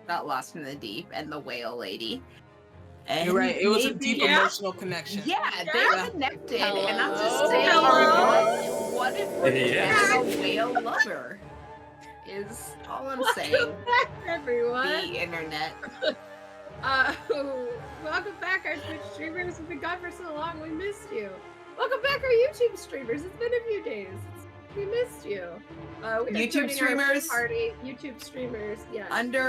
got lost in the deep and the whale lady. And You're right. It was a deep emotional connection. Yeah, they're connected. Hello. And I'm just saying, what if we're getting a whale lover? Is all I'm saying. Welcome back, everyone. The internet. Welcome back, our Twitch streamers. We've been gone for so long, we missed you. Welcome back, our YouTube streamers. It's been a few days. We missed you. YouTube streamers. YouTube streamers. Yeah.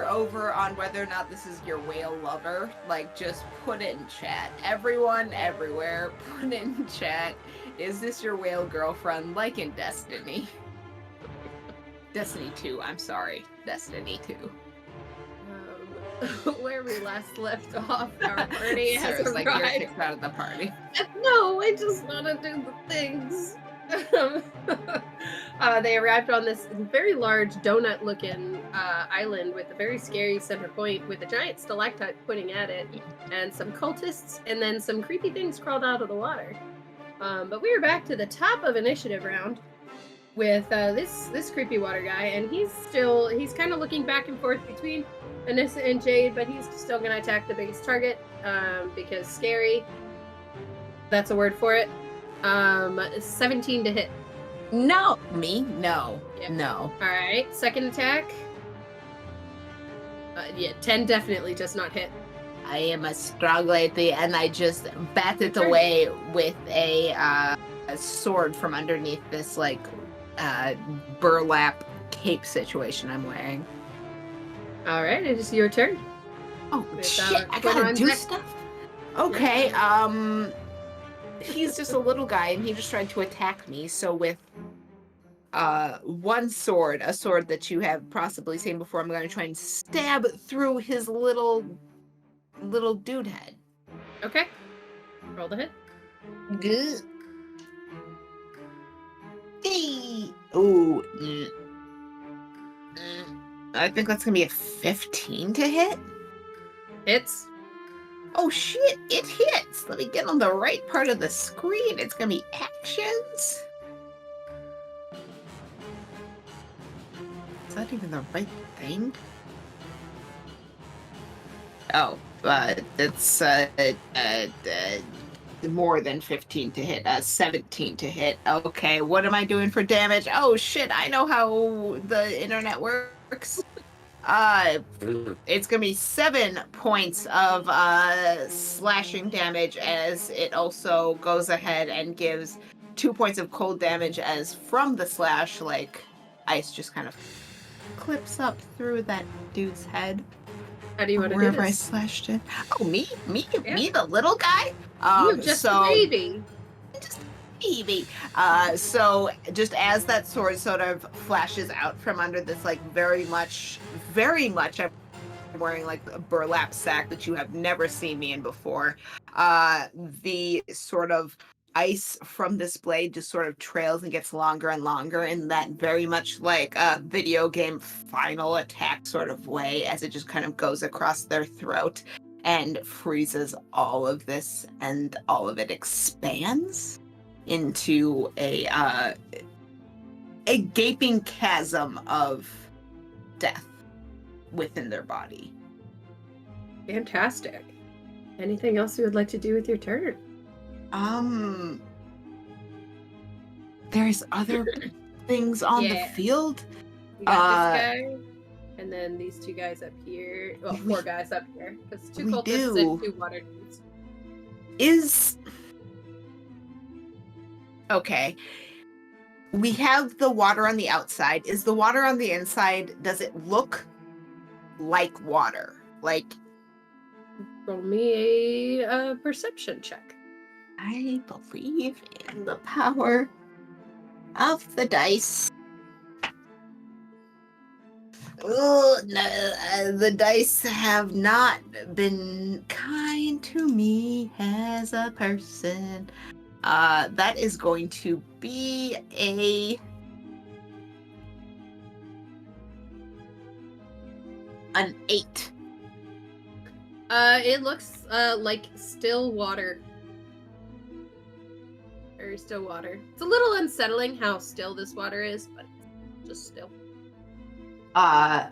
Over on whether or not this is your whale lover. Like, just put it in chat. Everyone, everywhere, put it in chat. Is this your whale girlfriend? Like in Destiny. Destiny 2. I'm sorry. Destiny 2. Where we last left off, our party has Sarah's arrived. like, you're kicked out of the party. No, I just want to do the things. They arrived on this very large donut-looking island with a very scary center point with a giant stalactite pointing at it, and some cultists, and then some creepy things crawled out of the water. But we are back to the top of initiative round with this creepy water guy, and he's kind of looking back and forth between Annisa and Jade, but he's still going to attack the biggest target because scary. That's a word for it. 17 to hit. No. Me? No. Yep. No. Alright, second attack. 10 definitely does not hit. I am a strong lady, and I just bat it away with a sword from underneath this, like, burlap cape situation I'm wearing. Alright, it is your turn. Oh, shit, I gotta do stuff? Okay, he's just a little guy, and he just tried to attack me, so with one sword, a sword that you have possibly seen before, I'm gonna try and stab through his little dude head. Okay. Roll the hit. Good. Ooh. I think that's gonna be a 15 to hit. Hits. Oh shit, it hits! Let me get on the right part of the screen. It's gonna be actions. Is that even the right thing? Oh, it's more than 15 to hit, 17 to hit. Okay, what am I doing for damage? Oh shit, I know how the internet works. It's gonna be 7 points of slashing damage, as it also goes ahead and gives 2 points of cold damage, as from the slash, like, ice just kind of clips up through that dude's head. How do you want to do wherever this? I slashed it. Oh, me, Yeah. me, the little guy. You just a baby. Just a baby. So just as that sword sort of flashes out from under this, like, very much, I'm wearing like a burlap sack that you have never seen me in before. The sort of ice from this blade just sort of trails and gets longer and longer in that very much like a video game final attack sort of way, as it just kind of goes across their throat and freezes all of this, and all of it expands into a gaping chasm of death within their body. Fantastic. Anything else you would like to do with your turn? There's other things on the field. You got this guy, and then these two guys up here. Well, 4 guys up here. Because 2 cultists and 2 water dudes. Okay. We have the water on the outside. Is the water on the inside, does it look like water? Like, roll me a perception check. I believe in the power of the dice. Oh, no, the dice have not been kind to me as a person. That is going to be an 8. It looks like still water. Very still water. It's a little unsettling how still this water is, but just still.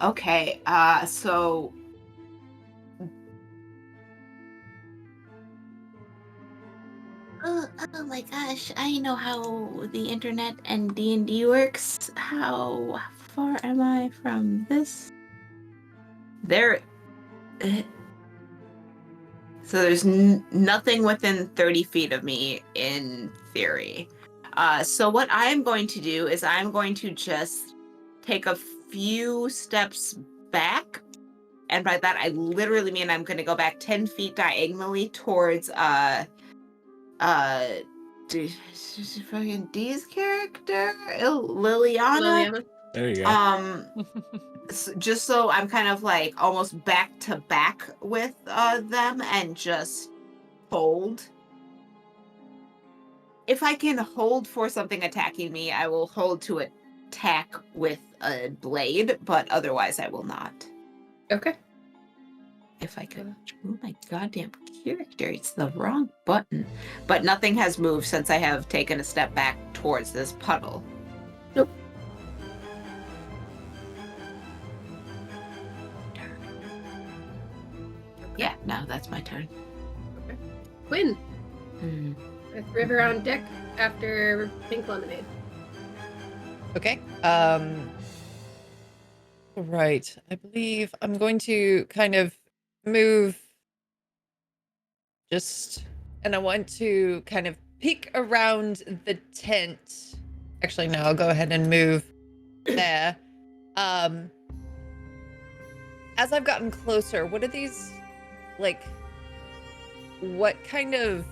Okay. So Oh my gosh, I know how the internet and D&D works. How far am I from this? There. So there's nothing within 30 feet of me in theory. So what I'm going to do is I'm going to just take a few steps back. And by that, I literally mean I'm going to go back 10 feet diagonally towards fucking D's character, Lilliana. There you go. Just so I'm kind of like almost back to back with them and just hold. If I can hold for something attacking me, I will hold to attack with a blade, but otherwise I will not. Okay. If I could move my goddamn character, it's the wrong button. But nothing has moved since I have taken a step back towards this puddle. Nope. Yeah, no, that's my turn. Okay. Quinn. Hmm. With River on deck after Pink Lemonade. Okay. Right. I believe I'm going to kind of move and I want to kind of peek around the tent. Actually, no, I'll go ahead and move there. As I've gotten closer, what are these, like, what kind of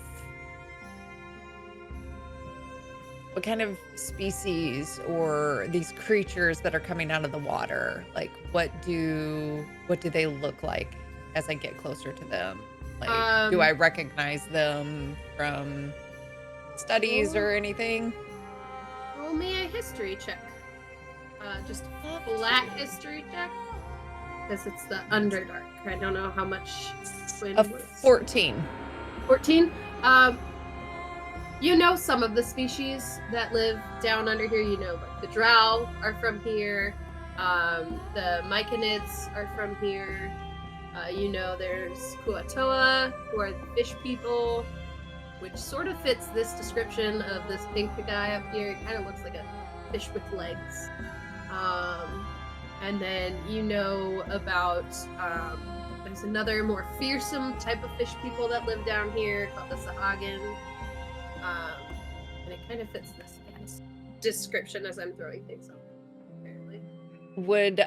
species or these creatures that are coming out of the water, like what do they look like as I get closer to them? Like, do I recognize them from studies or anything? Roll me a history check. Just a flat history check. Because it's the Underdark. I don't know how much Quinn was. 14. 14? You know some of the species that live down under here. You know, like the drow are from here. The myconids are from here. You know, there's Kuatoa, who are the fish people, which sort of fits this description of this pink guy up here. It kind of looks like a fish with legs. And then you know about, there's another more fearsome type of fish people that live down here called the Sahagin. And it kind of fits this description as I'm throwing things up, apparently. Would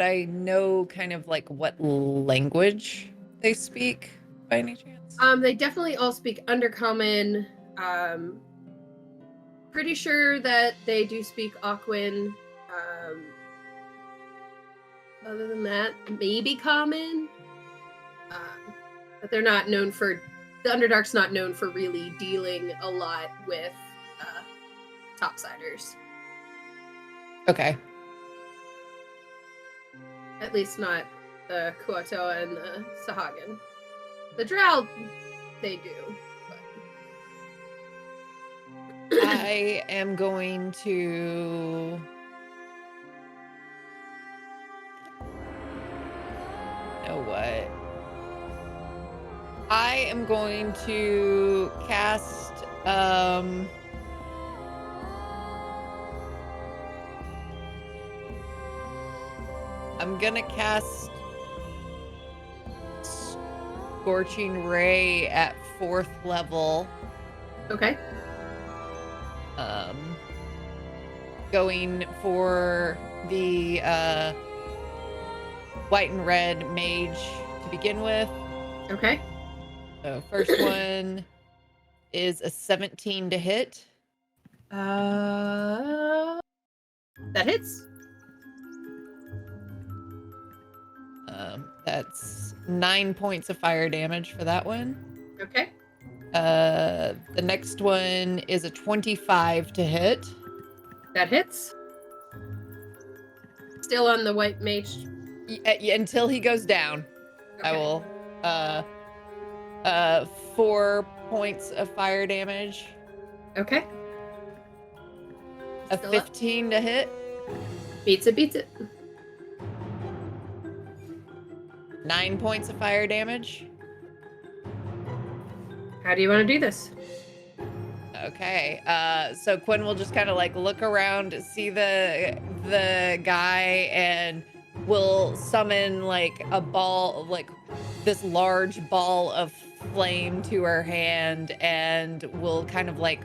I know kind of like what language they speak by any chance? They definitely all speak Undercommon. Pretty sure that they do speak Aquan. Other than that, maybe Common. But they're not known for... The Underdark's not known for really dealing a lot with topsiders. Okay. At least not the Kuatoa and the Sahagin. The Drow, they do. But... I am going to... You know what? I am going to cast I'm gonna cast Scorching Ray at 4th level. Okay. Going for the white and red mage to begin with. Okay. So first one is a 17 to hit. That hits. That's 9 points of fire damage for that one. Okay. The next one is a 25 to hit. That hits. Still on the white mage. Until he goes down. Okay. I will 4 points of fire damage. Okay. A Still 15 up. to hit. Beats it. 9 points of fire damage. How do you want to do this? Okay, so Quinn will just kind of like look around, see the guy, and will summon like a ball, like this large ball of flame to her hand, and will kind of like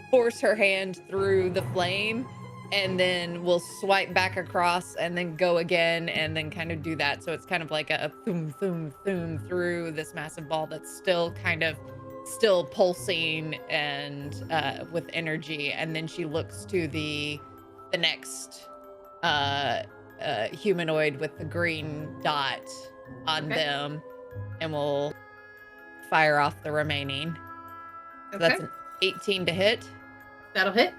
force her hand through the flame, and then we'll swipe back across and then go again, and then kind of do that. So it's kind of like a thum, thum, thum through this massive ball that's still pulsing and with energy. And then she looks to the next humanoid with the green dot on them, and we'll fire off the remaining. So that's an 18 to hit. That'll hit.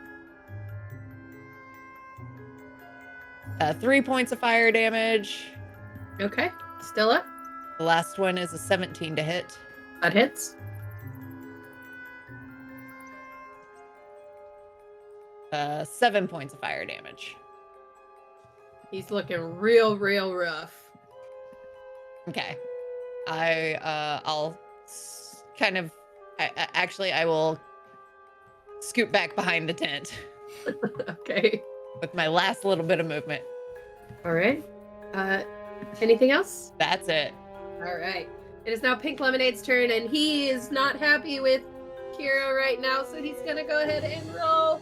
3 points of fire damage. Okay, still up. The last one is a 17 to hit. That hits. 7 points of fire damage. He's looking real rough. Okay. I'll kind of... I will scoot back behind the tent. Okay. With my last little bit of movement. All right. Anything else? That's it. All right. It is now Pink Lemonade's turn, and he is not happy with Kira right now, so he's gonna go ahead and roll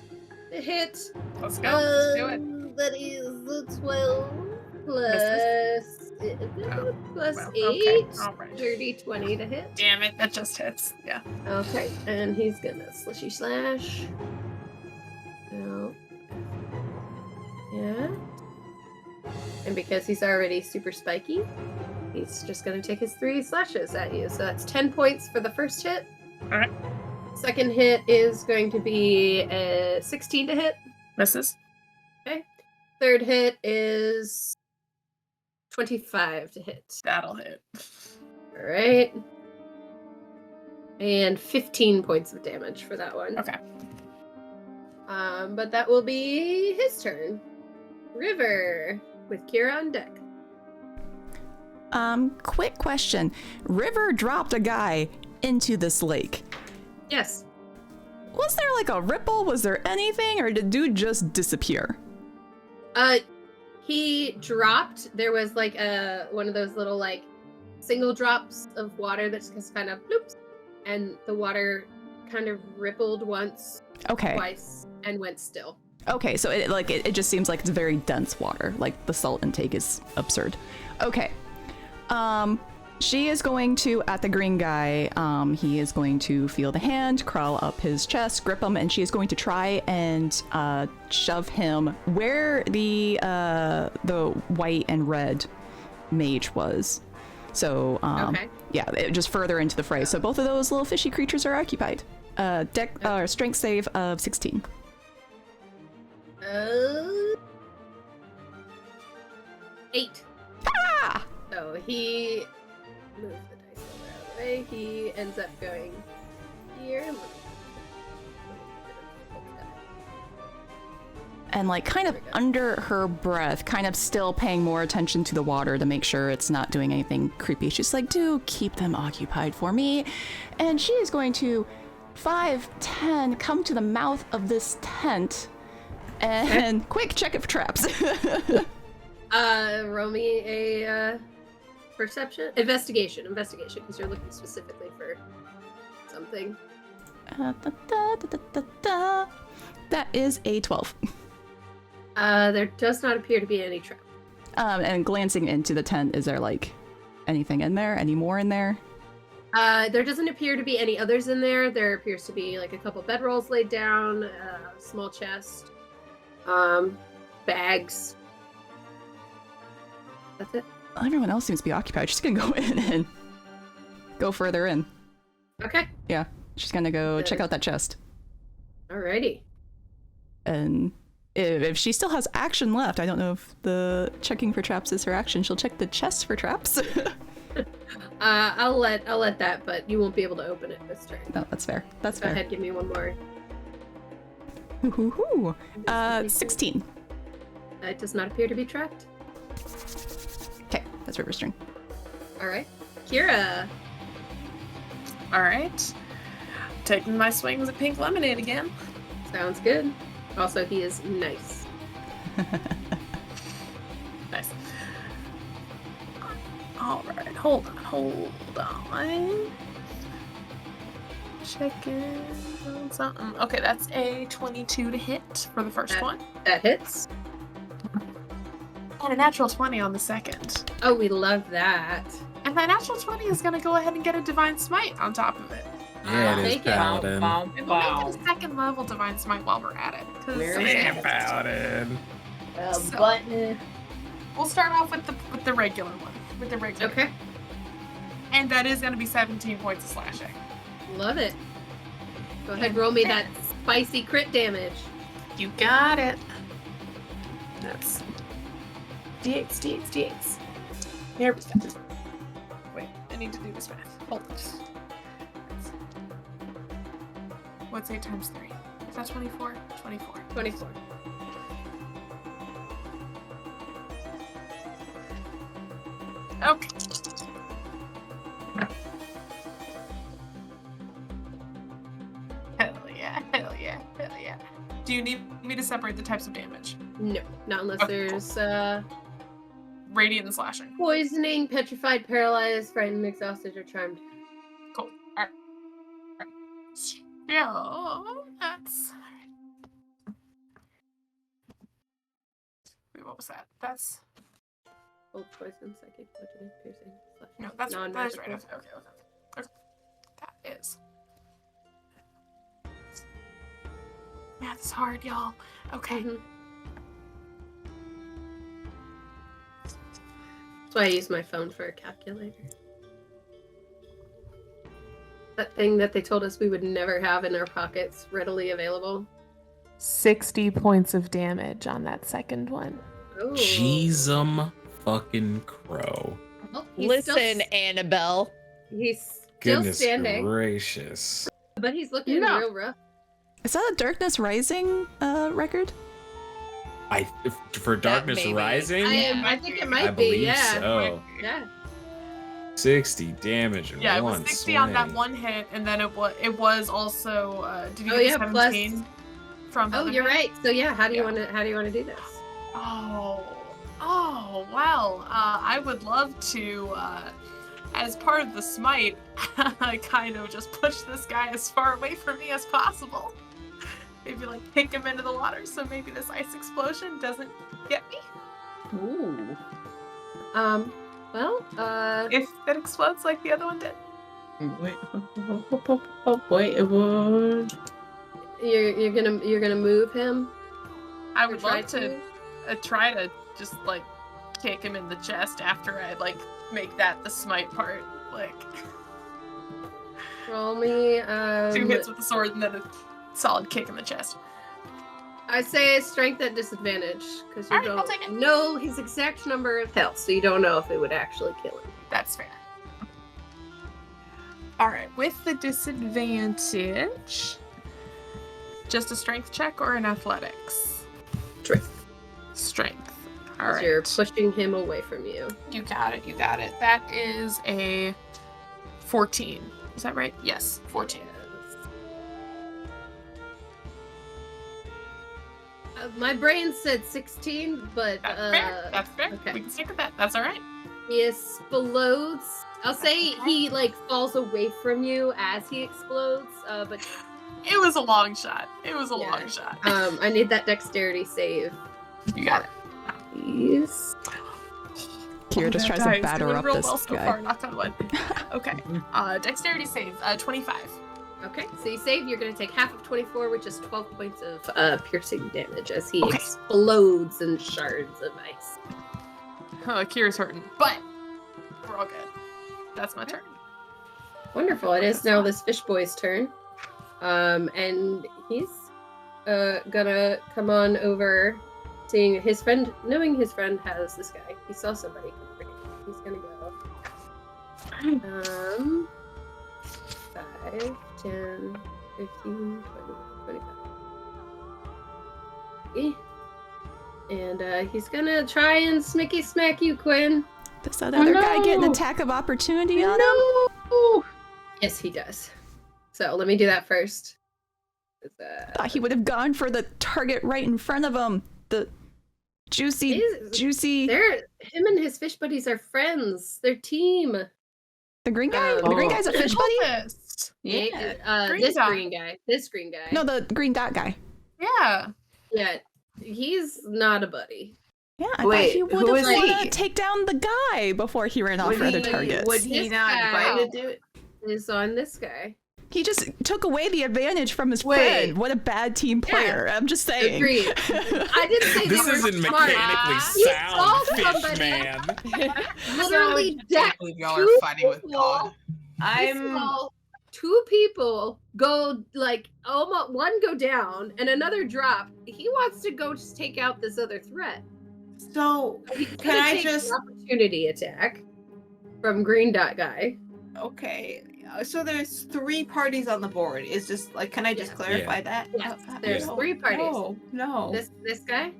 the hit. Let's go. Let's do it. That is the 12 plus Well, 8. okay. All right. Dirty 20 to hit. Damn it, that just hits. Yeah. Okay, and he's gonna slishy slash. No. Yeah. And because he's already super spiky, he's just gonna take his 3 slashes at you. So that's 10 points for the first hit. All right. Second hit is going to be a 16 to hit. Misses. Okay. Third hit is 25 to hit. That'll hit. All right. And 15 points of damage for that one. Okay. But that will be his turn. River, with Kira on deck. Quick question. River dropped a guy into this lake. Yes. Was there like a ripple? Was there anything? Or did dude just disappear? He dropped. There was like one of those little like single drops of water that just kind of bloops. And the water kind of rippled once, Okay. twice, and went still. Okay, so it just seems like it's very dense water. Like the salt intake is absurd. Okay. She is going to, at the green guy, he is going to feel the hand, crawl up his chest, grip him, and she is going to try and shove him where the white and red mage was. So, yeah, just further into the fray. So both of those little fishy creatures are occupied. Strength save of 16. 8. Ah! So he moves the dice over out of the way. He ends up going here. And like kind of under her breath, kind of still paying more attention to the water to make sure it's not doing anything creepy. She's like, do keep them occupied for me. And she is going to 5, 10, come to the mouth of this tent and quick check it for traps. Roll me a investigation, because you're looking specifically for something. That is a 12. There does not appear to be any trap. And glancing into the tent, is there like anything in there? Any more in there? There doesn't appear to be any others in there. There appears to be like a couple bedrolls laid down, a small chest, bags. That's it. Everyone else seems to be occupied. She's gonna go in and go further in. Okay. Yeah, she's gonna go check out that chest. Alrighty. And if she still has action left, I don't know if the checking for traps is her action. She'll check the chest for traps. I'll let that, but you won't be able to open it this turn. No, that's fair. That's Go fair. ahead, give me one more. 16. It does not appear to be trapped. Okay, that's River's turn. All right, Kira. All right. taking my swings at pink lemonade again. Sounds good. Also, he is nice. Nice. All right, hold on. Checking something. Okay, that's a 22 to hit for the first one, That hits. and a natural 20 on the second. Oh, we love that. And that natural 20 is going to go ahead and get a Divine Smite on top of it. Yeah, it is Take it. Paladin. And we'll make it a second level Divine Smite while we're at it. 'cause Where is Yeah, it? Paladin. So- Button. We'll start off with the regular one. With the regular. Okay. And that is going to be 17 points of slashing. Love it. Go ahead, roll me that spicy crit damage. You got it. That's D8s. There we go. Wait, I need to do this math. Hold on. What's 8 times 3? Is that 24? 24. 24. Okay. Hell yeah. Do you need me to separate the types of damage? No, not unless Okay, cool. there's Radiant and slashing. poisoning, petrified, paralyzed, frightened, exhausted, or charmed. Cool. Alright. So, that's... Wait, what was that? That's... Old poison, psychic, bludgeoning, piercing, slashing. No, that's right. Non-magical. Okay. That is... Math's hard, y'all. Okay. Mhm. That's why I use my phone for a calculator. That thing that they told us we would never have in our pockets, readily available. 60 points of damage on that second one. Oh. Jeezum fucking crow. Well, he's Listen, still, Annabelle. he's still Goodness standing, gracious. but he's looking Yeah. real rough. Is that a Darkness Rising record? For Darkness maybe. Rising, I think it might I be, believe yeah. so. Yeah. 60 damage in Yeah, it one was 60 on that swing. one hit, and then it was also did you Oh, get yeah, the plus- 17 from the Oh, other you're hit? right. So yeah, how do you Yeah. want to do this? Oh, well, I would love to, as part of the smite, kind of just push this guy as far away from me as possible. Maybe like kick him into the water, so maybe this ice explosion doesn't get me. Ooh. Well, If it explodes like the other one did. Wait, it would. you're gonna move him. I or would try love to try to just like kick him in the chest after I like make that the smite part. Like Roll me. 2 hits with the sword and then a solid kick in the chest. I say strength at disadvantage because you Alright, I'll don't take it. know his exact number of health, so you don't know if it would actually kill him. That's fair. Alright, with the disadvantage, just a strength check or an athletics? Strength. 'Cause Alright. You're pushing him away from you. You got it. That is a 14. Is that right? Yes, 14. My brain said 16, but That's fair. That's fair. okay. We can stick with that. That's alright. He explodes. I'll say he like falls away from you as he explodes, but It was a long shot. Yeah. Long shot. I need that dexterity save. You got it. Please. Kira just tries to batter up this so guy. far, knock on wood. Okay. Dexterity save, 25. Okay, so you save. You're going to take half of 24, which is 12 points of piercing damage as he Okay. explodes in shards of ice. Kira's hurting, but we're all good. That's my turn. Wonderful. It is now this fish boy's turn. And he's gonna come on over, seeing his friend, knowing his friend has this guy. He saw somebody come for him. He's gonna go 5, 10, 15, 20, 25. Okay. And he's gonna try and smicky smack you, Quinn. Does that other guy get an attack of opportunity on him? Yes, he does. So let me do that first. Thought he would have gone for the target right in front of him. The juicy. Him and his fish buddies are friends. They're team. The green guy? The green guy's a fish buddy? Yeah. This green guy. No, the green dot guy. Yeah. Yeah, he's not a buddy. Yeah, I Wait, thought he would who have is he? wanted to take down the guy before he ran off for other targets. Would he This not guy invite to do it? Is on this guy. He just took away the advantage from his Wait. friend. What a bad team player. I'm just saying. Agreed. I didn't say This they were isn't smart. mechanically He sound, saw fish somebody. man. Literally decked Y'all are fighting with God. I saw two people go, like, almost one go down and another drop. He wants to go just take out this other threat. So He's can gonna I take just? an opportunity attack from green dot guy? Okay. So there's 3 parties on the board. Is just like, can I just clarify that? Yes, there's 3 parties. No. This guy,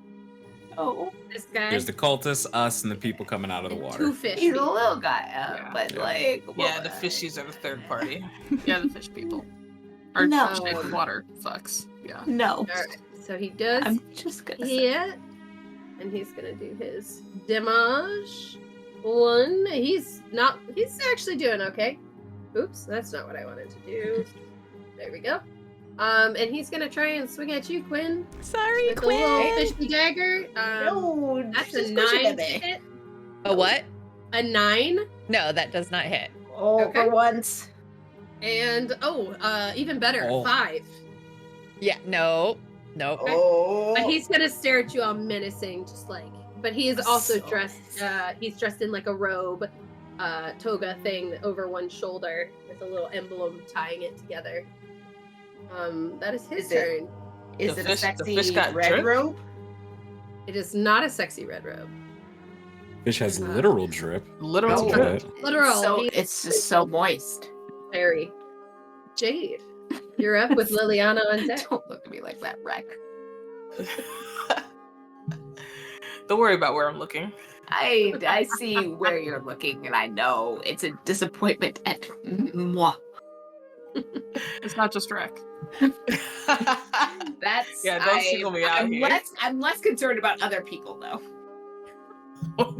No. this guy, There's the cultists, us, and the people coming out of the and water. 2 fish. He's a people. little guy, Yeah. but Yeah. like. Yeah, the fishies are the third party. Yeah, the fish people. Or No. shit, water fucks. Yeah. No. All right, so he does I'm just gonna say. hit, and he's gonna do his damage. 1. He's actually doing okay. Oops, that's not what I wanted to do. There we go. And he's gonna try and swing at you, Quinn. Sorry, With a little Quinn. fishy dagger. No. That's just a push it 9 in to there. hit. A what? A 9. No, that does not hit. Oh, Okay. for once. And even better, Oh. 5. Yeah, no. Nope. Okay. Oh. But he's gonna stare at you all menacing, just like. But he is also So- dressed. He's dressed in like a robe, toga thing over one shoulder with a little emblem tying it together. That is his Is it- turn. Is The it fish- a the sexy fish got red drip? robe? It is not a sexy red robe. Fish has literal drip. Literal No. drip. Literal. So he's it's just so moist. very. Jade, you're up with Lilliana on deck. Don't look at me like that, wreck. Don't worry about where I'm looking. I see where you're looking, and I know it's a disappointment at moi. It's not just wreck. That's Yeah, don't single me out here. I'm less concerned about other people though.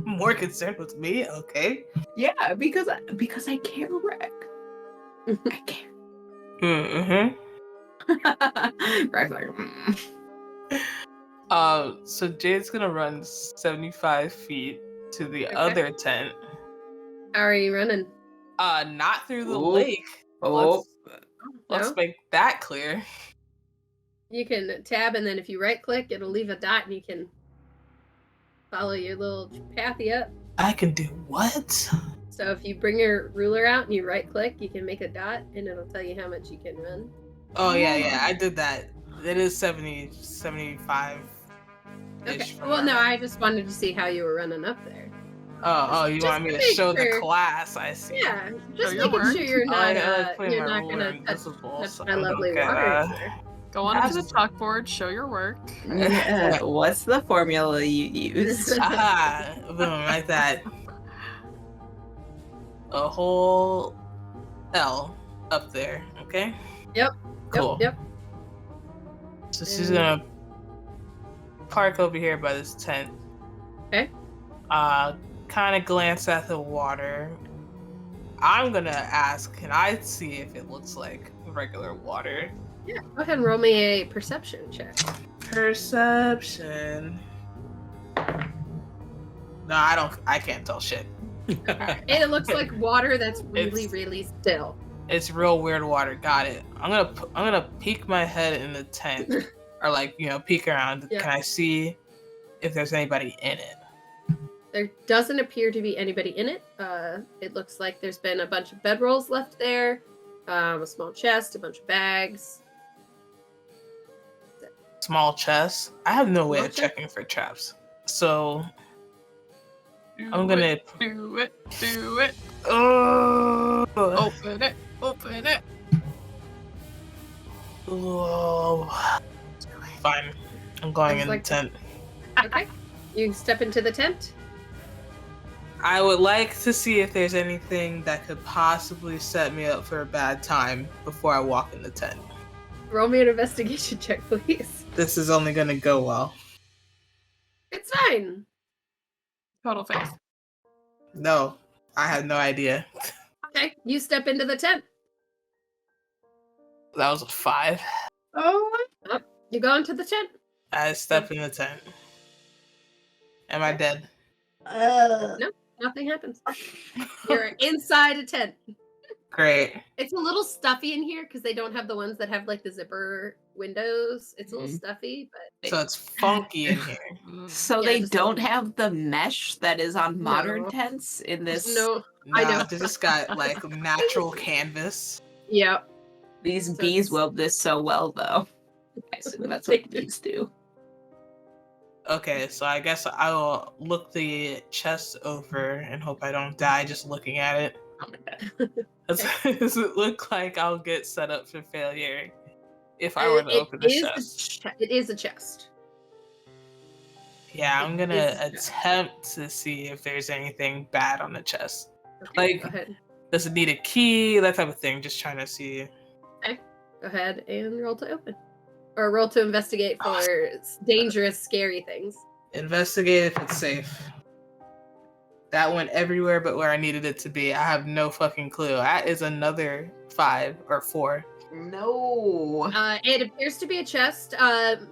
More concerned with me? Okay. Yeah, because I care, wreck. I care. Mm-hmm. Wreck's like, So Jade's gonna run 75 feet to the Okay. other tent. How are you running? Not through the Ooh. lake. Oh, Let's No? make that clear. You can tab, and then if you right click, it'll leave a dot, and you can follow your little pathy up. I can do what? So if you bring your ruler out and you right click, you can make a dot, and it'll tell you how much you can run. Oh yeah, I did that. It is 70, 75. Okay. Well, no, I just wanted to see how you were running up there. Oh, you Just want me to to make show sure. the class? I see. Yeah, just your making work. sure you're I not like putting you're my not ruler gonna touch invisible, so my I don't lovely get, water. here. Go on to the chalkboard, show your work. what's the formula you use? Aha! Boom, like that. A whole L up there. Okay. Yep. Cool. Yep. So she's gonna park over here by this tent. Okay. Kind of glance at the water. I'm gonna ask, can I see if it looks like regular water? Yeah. Go ahead and roll me a perception check. Perception. No, I can't tell shit. It looks like water that's really, It's- really still. It's real weird water. Got it. I'm gonna peek my head in the tent, or peek around. Yeah. Can I see if there's anybody in it? There doesn't appear to be anybody in it. It looks like there's been a bunch of bedrolls left there, a small chest, a bunch of bags. Small chest. I have no way Small of chest? checking for traps. So Do I'm gonna. it, do it. Oh. Open it. Oh. Fine. I'm going Sounds in like- the tent. Okay. You step into the tent. I would like to see if there's anything that could possibly set me up for a bad time before I walk in the tent. Roll me an investigation check, please. This is only gonna go well. It's fine. Total faith. No, I had no idea. Okay, you step into the tent. That was a 5. Oh, You go into the tent. I step in the tent. Am I dead? No, nothing happens. You're inside a tent. Great. It's a little stuffy in here because they don't have the ones that have like the zipper windows. It's a little stuffy, but So it's funky in here. So Yeah, they just don't have the mesh that is on modern No. tents in this. no. I know. They just got like natural canvas. Yeah. These So bees it's- weld this so well, though. I assume that's what bees do. Okay, so I guess I will look the chest over and hope I don't die just looking at it. Oh my God. Does it look like I'll get set up for failure if I were to open the chest? It is a chest. Yeah, I'm It gonna is a chest. attempt to see if there's anything bad on the chest. Okay, Like- go ahead. Does it need a key? That type of thing. Just trying to see. Go ahead and roll to open. Or roll to investigate Oh. for dangerous, scary things. Investigate if it's safe. That went everywhere but where I needed it to be. I have no fucking clue. That is another 5 or 4. No. It appears to be a chest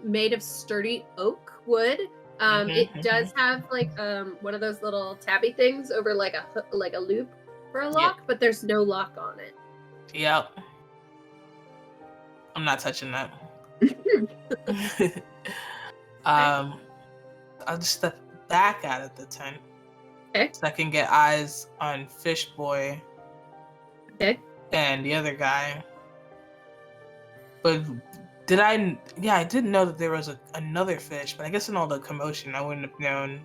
made of sturdy oak wood. It does have like one of those little tabby things over like a loop for a lock, but there's no lock on it. Yep. I'm not touching that. I'll just step back out of the tent. Okay. So I can get eyes on Fish Boy. Okay. And the other guy. But did I? Yeah, I didn't know that there was another fish, but I guess in all the commotion, I wouldn't have known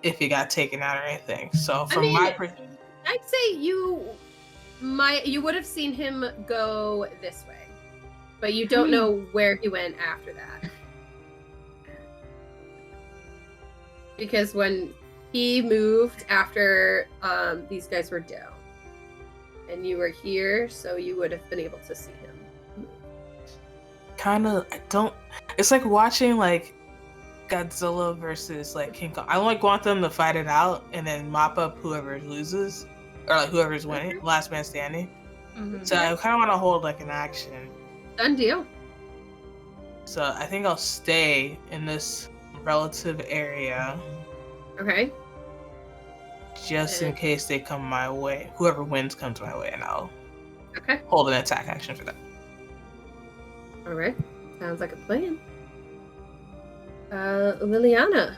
if he got taken out or anything. So from my I'd say you would have seen him go this way, but you don't know where he went after that. Because when he moved after these guys were down, and you were here, so you would have been able to see him. It's like watching like Godzilla versus like King Kong. I want them to fight it out and then mop up whoever loses or like whoever's winning, last man standing. So I kind of want to hold like an action. Done deal. So I think I'll stay in this relative area Okay. just in case they come my way. Whoever wins comes my way, and I'll Okay. hold an attack action for that. All right. Sounds like a plan. Lilliana.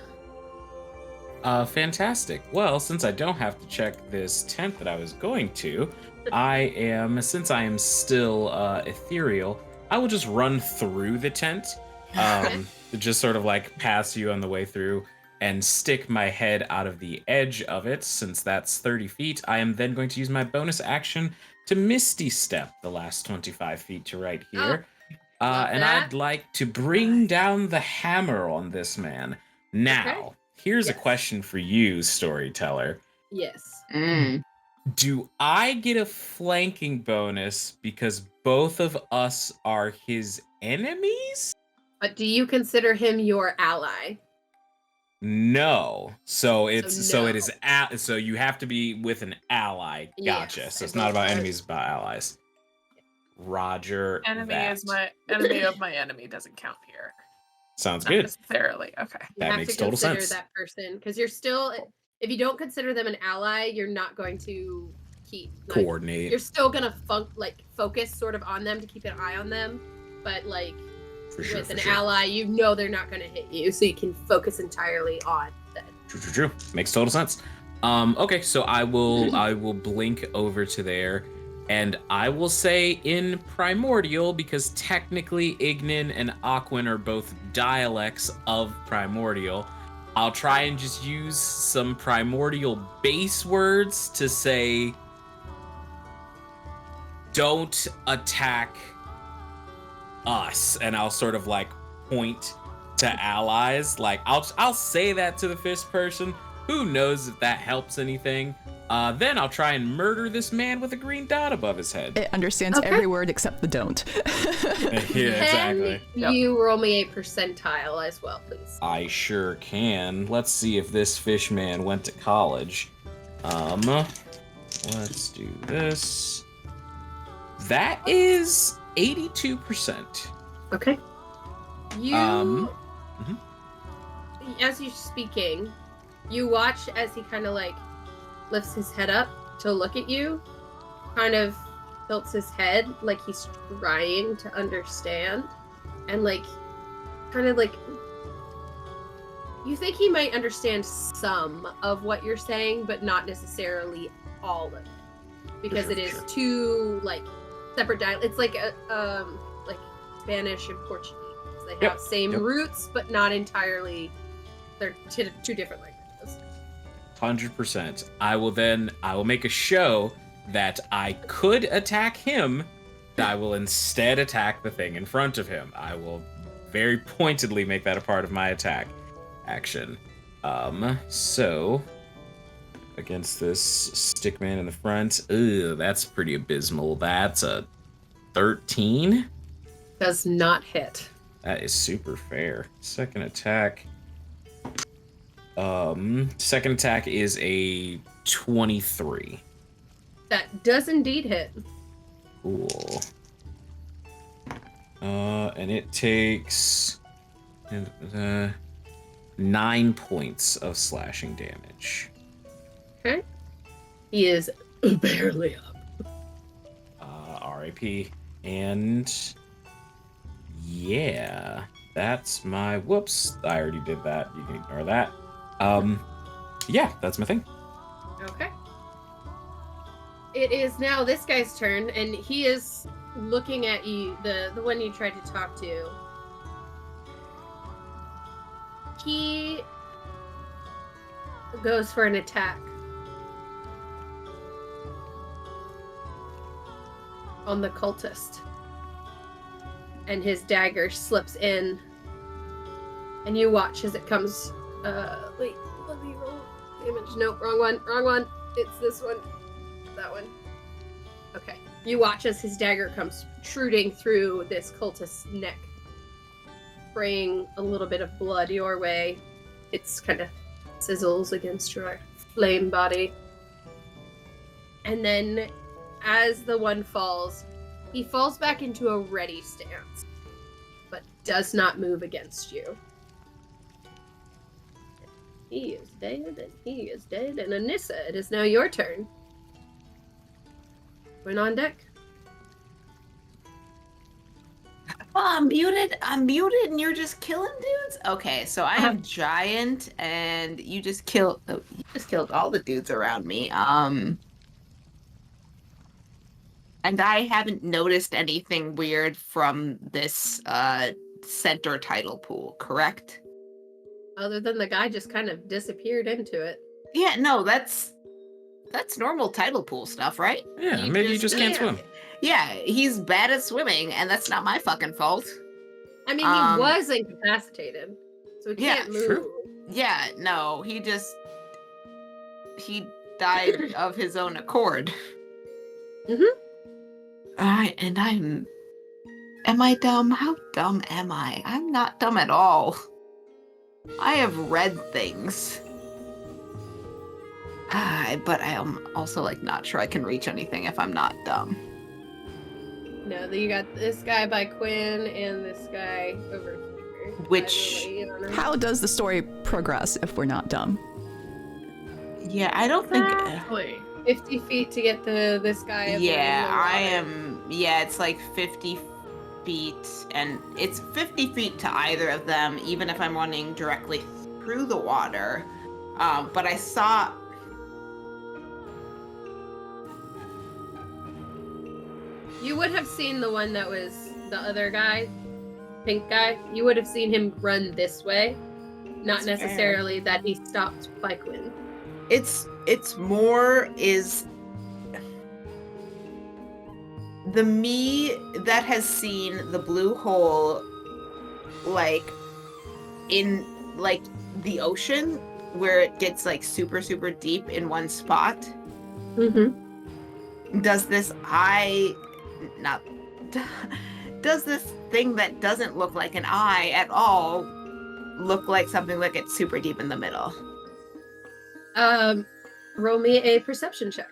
Fantastic. Well, since I don't have to check this tent that I was going to, since I am still ethereal, I will just run through the tent, just sort of like pass you on the way through and stick my head out of the edge of it. Since that's 30 feet, I am then going to use my bonus action to Misty Step the last 25 feet to right here. And that. I'd like to bring down the hammer on this man. Now, here's a question for you, storyteller. Yes. Do I get a flanking bonus because both of us are his enemies? But do you consider him your ally? No. So it's So no. it is so you have to be with an ally. Gotcha. Yes, So it's I not about believe enemies, it's about allies. Roger. enemy that. is my enemy of my enemy doesn't count here. Sounds Not good. necessarily. Okay. You That have makes to total consider sense. that person because you're still. If you don't consider them an ally, you're not going to keep Coordinate. You're still gonna focus sort of on them to keep an eye on them, but like For sure, with for an sure. ally, you know they're not gonna hit you, so you can focus entirely on them. True. Makes total sense. Okay, so I will blink over to there, and I will say in Primordial, because technically Ignin and Aquin are both dialects of Primordial. I'll try and just use some Primordial base words to say, don't attack us, and I'll sort of like point to allies. Like I'll say that to the fish person, Who knows if that helps anything? Then I'll try and murder this man with a green dot above his head. It understands every word except the don't. Yeah, exactly. Can you roll me a percentile as well, please? I sure can. Let's see if this fish man went to college. Let's do this. That is 82%. Okay. You, mhm. as you're speaking, you watch as he kind of like lifts his head up to look at you, kind of tilts his head like he's trying to understand, and like kind of like you think he might understand some of what you're saying, but not necessarily all of it, because it is two like separate dialects. It's like a like Spanish and Portuguese. They have same roots, but not entirely. They're two different languages. 100%. I will make a show that I could attack him. I will instead attack the thing in front of him. I will very pointedly make that a part of my attack action. So against this stickman in the front, that's pretty abysmal. That's a 13. Does not hit. That is super fair. Second attack is a 23. That does indeed hit. Cool. And it takes 9 points of slashing damage. Okay. He is barely up. RIP. And yeah, that's my whoops. I already did that. You can ignore that. Yeah, that's my thing. Okay. It is now this guy's turn, and he is looking at you, the one you tried to talk to. He goes for an attack on the cultist, and his dagger slips in, and you watch as it comes. Wait, let me roll damage. Nope, wrong one. It's this one. That one. Okay. You watch as his dagger comes protruding through this cultist's neck, spraying a little bit of blood your way. It's kind of sizzles against your flame body. And then, as the one falls, he falls back into a ready stance, but does not move against you. He is dead, and he is dead. And Annisa, it is now your turn. Quinn on deck. Oh, I'm muted, and you're just killing dudes? Okay, so I am giant, and you just killed all the dudes around me. And I haven't noticed anything weird from this center title pool, correct? Other than the guy just kind of disappeared into it. Yeah, no, that's normal title pool stuff, right? Yeah, maybe you just can't swim. Yeah, he's bad at swimming, and that's not my fucking fault. I mean, he was incapacitated, so he can't move. True. Yeah, no, he died of his own accord. Mm-hmm. Am I dumb? How dumb am I? I'm not dumb at all. I have read things. But I am also not sure I can reach anything if I'm not dumb. No, you got this guy by Quinn and this guy over here. Which... How does the story progress if we're not dumb? Yeah, I don't think... 50 feet to get to this guy. Yeah, it's 50 feet, and it's 50 feet to either of them, even if I'm running directly through the water. But I saw... You would have seen the one that was the other guy, pink guy. You would have seen him run this way. Not That's necessarily fair. That he stopped by Quinn. It's more is the me that has seen the blue hole in the ocean where it gets like super, super deep in one spot, does this eye not does this thing that doesn't look like an eye at all look like something that gets super deep in the middle? Roll me a perception check.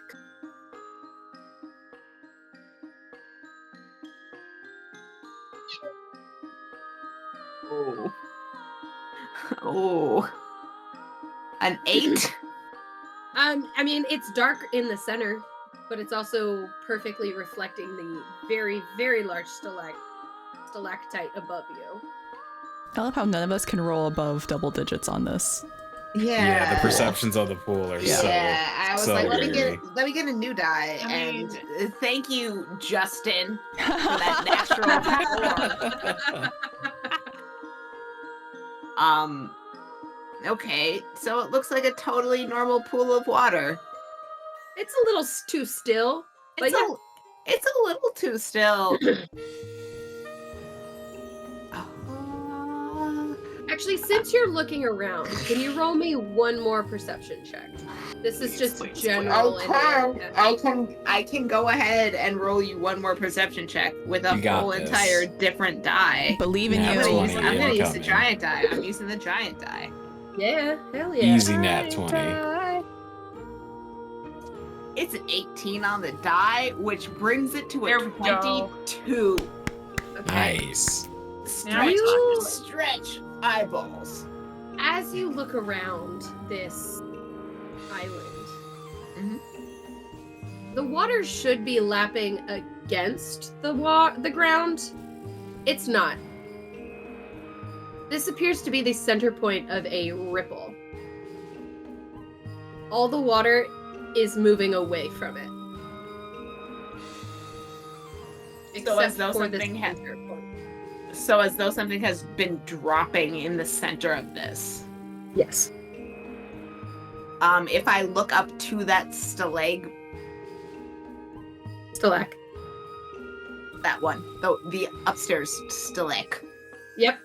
Oh, an 8. I mean, it's dark in the center, but it's also perfectly reflecting the very, very large stalactite above you. I love how none of us can roll above double digits on this. Yeah, the perceptions of the pool are so. I was so like, let eerie. me get a new die, and thank you, Justin, for that natural 4. Okay, so it looks like a totally normal pool of water. It's a little too still, but it's a little too still. Actually, since you're looking around, can you roll me one more perception check? This is just general. I can go ahead and roll you one more perception check with a whole entire different die. Believe in you. I'm gonna use the giant die. I'm using the giant die. Yeah, hell yeah. Easy nat 20. It's an 18 on the die, which brings it to a 22. Okay. Nice. Stretch eyeballs. As you look around this island, the water should be lapping against the ground. It's not. This appears to be the center point of a ripple. All the water is moving away from it. So as though something has been dropping in the center of this. Yes. If I look up to that stalac. That one. The upstairs stalac. Yep.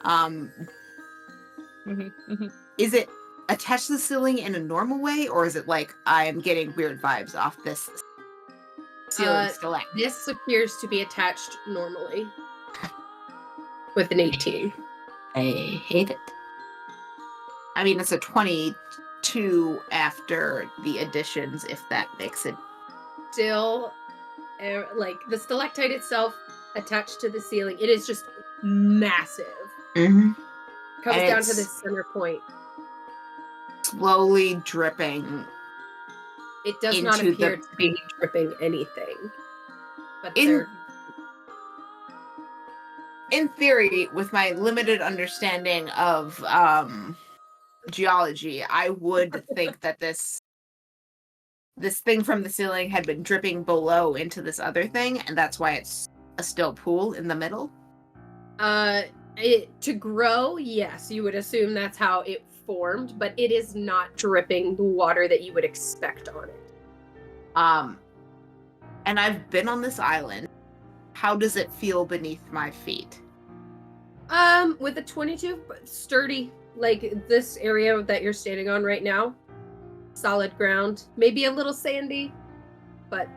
Is it attached to the ceiling in a normal way, or is it like I'm getting weird vibes off this ceiling stalac? This appears to be attached normally. With an 18. I hate it. I mean, it's a 22 after the additions, if that makes it. Still, like the stalactite itself attached to the ceiling, it is just massive. Comes down to the center point. Slowly dripping. It does not appear to be dripping anything. But in theory, with my limited understanding of geology, I would think that this thing from the ceiling had been dripping below into this other thing, and that's why it's a still pool in the middle. To grow, yes, you would assume that's how it formed, but it is not dripping the water that you would expect on it. And I've been on this island. How does it feel beneath my feet? With a 22, sturdy, like this area that you're standing on right now, solid ground, maybe a little sandy, but.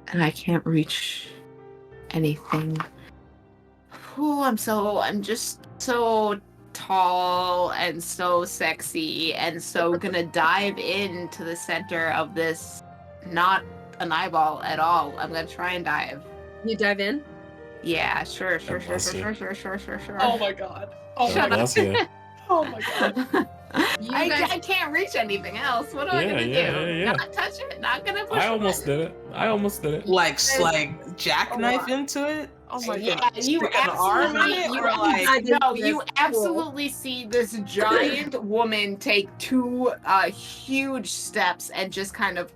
And I can't reach anything. Oh, I'm just so tall and so sexy and so gonna dive into the center of this, not an eyeball at all. I'm gonna try and dive. You dive in? Yeah, sure. Oh my god. Oh my god. Oh my god. I can't reach anything else. What am I gonna do? Yeah. Not touch it? Not gonna push it? I almost did it. Like jackknife into it? Oh my god. You absolutely see this giant woman take 2 huge steps and just kind of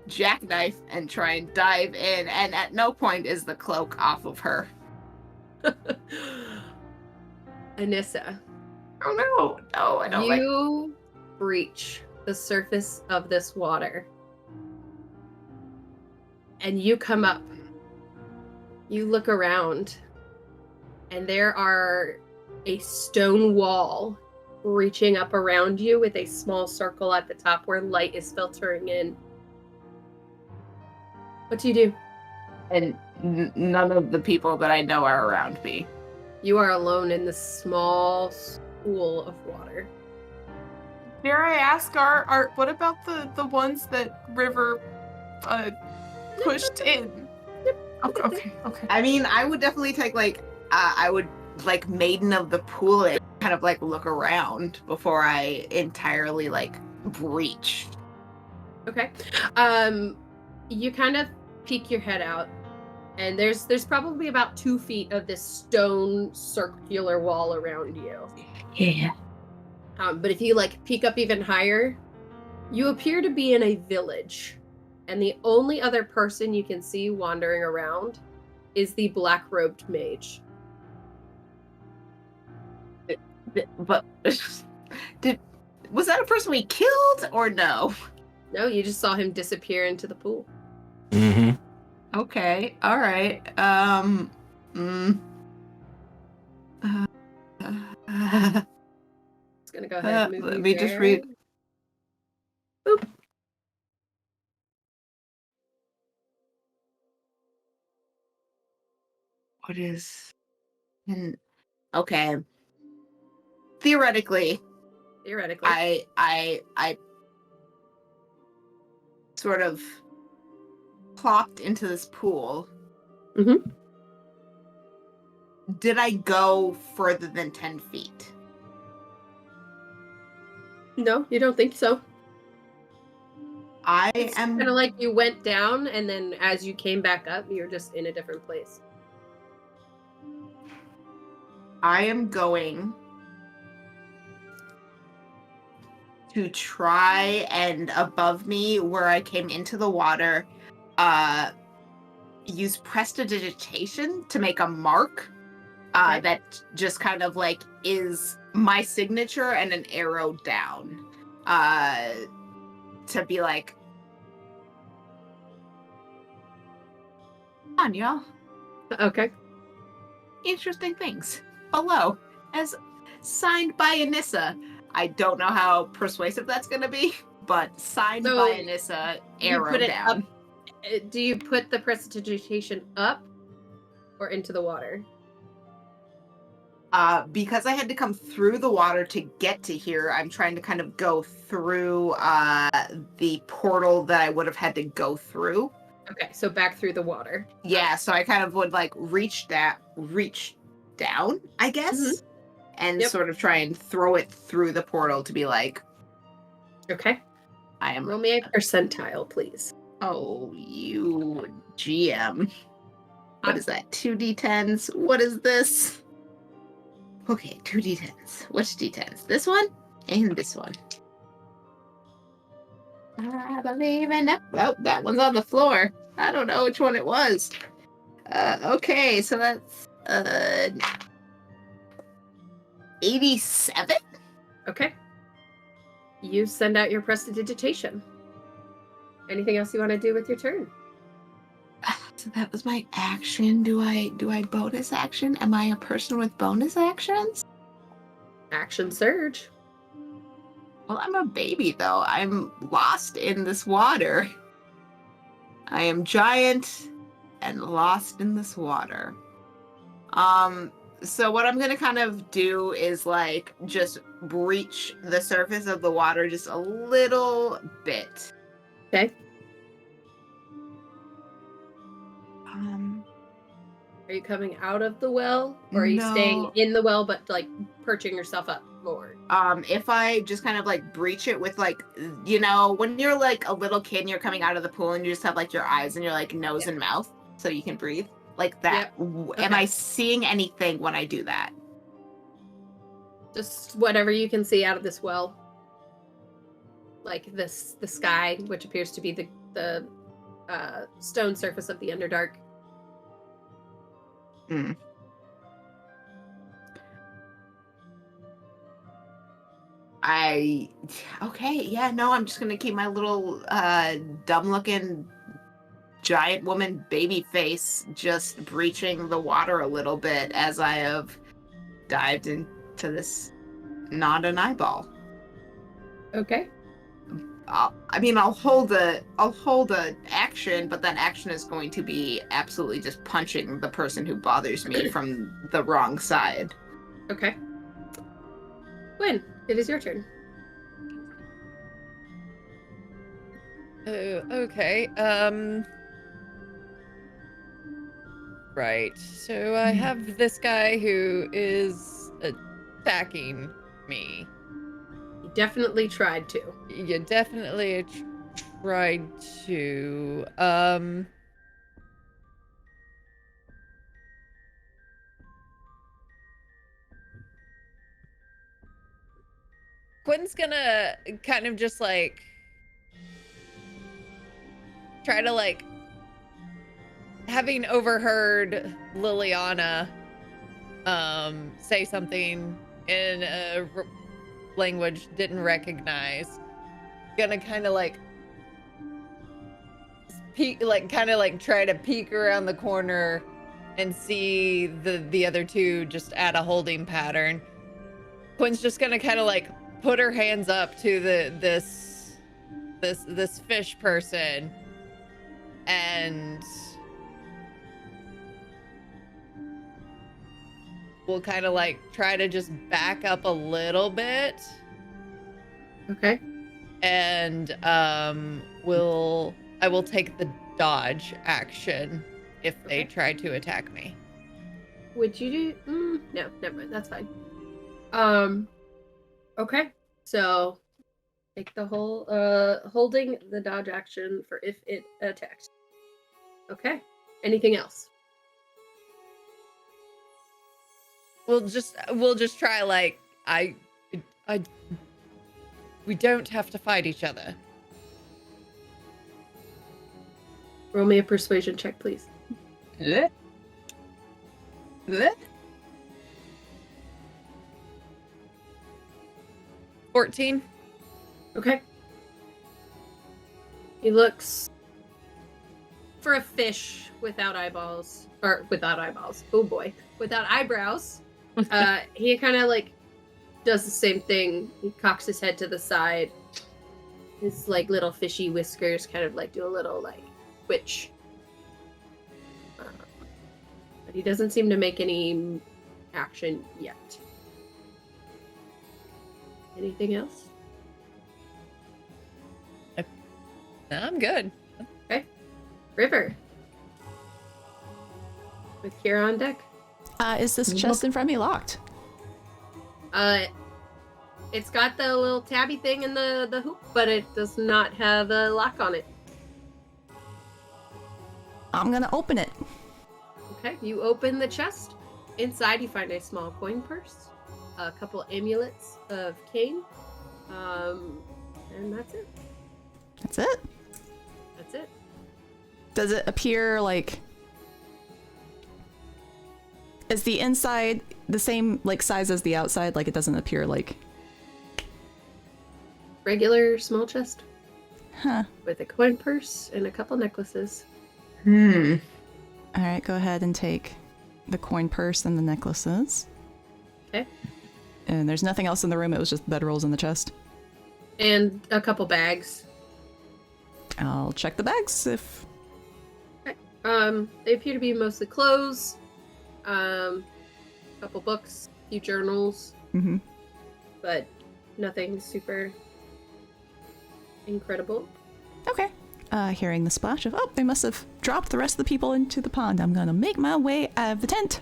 jackknife and try and dive in, and at no point is the cloak off of her. Anissa. Oh no, I don't You reach the surface of this water. And you come up. You look around. And there are a stone wall reaching up around you with a small circle at the top where light is filtering in. What do you do? And none of the people that I know are around me. You are alone in this small pool of water. Dare I ask, our what about the ones that River pushed in? Okay. I mean, I would definitely take I would maiden of the pool and kind of look around before I entirely breach. Okay. You kind of peek your head out, and there's probably about 2 feet of this stone circular wall around you. Yeah. But if you peek up even higher, you appear to be in a village, and the only other person you can see wandering around is the black-robed mage. But was that a person we killed or no? No, you just saw him disappear into the pool. Mm-hmm. Okay. All right. It's gonna go ahead and move let you me just there. read. Boop. What is? Okay. Theoretically, I sort of plopped into this pool. Mm-hmm. Did I go further than 10 feet? No, you don't think so. I It's am kind of like you went down, and then as you came back up, you're just in a different place. I am going to try and above me where I came into the water, use prestidigitation to make a mark Okay. that just kind of is my signature and an arrow down to be like, come on, y'all. Okay. Interesting things below, as signed by Annisa. I don't know how persuasive that's going to be, but signed So, by Annisa, you arrow put it down. up. Do you put the prestidigitation up or into the water? Because I had to come through the water to get to here, I'm trying to kind of go through the portal that I would have had to go through. Okay, so back through the water. Yeah, so I kind of would reach down, I guess, and Yep. sort of try and throw it through the portal to be like, Okay. I am. Roll me a percentile, please. Oh, you GM. What is that? 2d10s? What is this? Okay, 2d10s. Which d10s? This one and this one. I believe in it. Oh, that one's on the floor. I don't know which one it was. Okay, so that's 87? Okay. You send out your prestidigitation. Anything else you want to do with your turn? So that was my action. Do I bonus action? Am I a person with bonus actions? Action surge. Well, I'm a baby though. I'm lost in this water. I am giant and lost in this water. So what I'm gonna kind of do is just breach the surface of the water just a little bit. Okay. Are you coming out of the well, or are you staying in the well but perching yourself up more? If I just kind of breach it with when you're a little kid and you're coming out of the pool and you just have your eyes and your nose and mouth so you can breathe like that. Yep. Am I seeing anything when I do that? Just whatever you can see out of this well. Like the sky, which appears to be the stone surface of the Underdark. Mm. I'm just gonna keep my little dumb looking giant woman baby face just breaching the water a little bit as I have dived into this not an eyeball. Okay. I'll hold a action, but that action is going to be absolutely just punching the person who bothers me from the wrong side. Okay. Quinn, it is your turn. Okay. Right. So I have this guy who is attacking me. You definitely tried to. You definitely tried to. Quinn's gonna kind of just like try to like, having overheard Lilliana say something in a language didn't recognize, gonna kind of like peek, like kind of like try to peek around the corner and see the other two just at a holding pattern. Quinn's just gonna kind of like put her hands up to this fish person and we'll kind of like try to just back up a little bit. Okay. And I will take the dodge action if they try to attack me. Would you do? No, never mind. That's fine. Okay. So take the whole holding the dodge action for if it attacks. Okay. Anything else? We'll just try like we don't have to fight each other. Roll me a persuasion check, please. 14. Okay. He looks for a fish without eyeballs. Oh boy. Without eyebrows. He kind of like does the same thing. He cocks his head to the side. His like little fishy whiskers kind of like do a little like twitch. But he doesn't seem to make any action yet. Anything else? No, I'm good. Okay. River. With Kira on deck. Is this chest in front of me locked? It's got the little tabby thing in the hoop, but it does not have a lock on it. I'm gonna open it. Okay, you open the chest. Inside you find a small coin purse, a couple amulets of cane, and that's it. That's it? That's it. Does it appear like... Is the inside the same like size as the outside? Like it doesn't appear like... Regular small chest. Huh. With a coin purse and a couple necklaces. Alright, go ahead and take the coin purse and the necklaces. Okay. And there's nothing else in the room, it was just bedrolls in the chest. And a couple bags. I'll check the bags if... Okay. They appear to be mostly clothes. Couple books, a few journals. Mm-hmm. But nothing super incredible. Okay. Hearing the splash of, oh, they must have dropped the rest of the people into the pond. I'm gonna make my way out of the tent.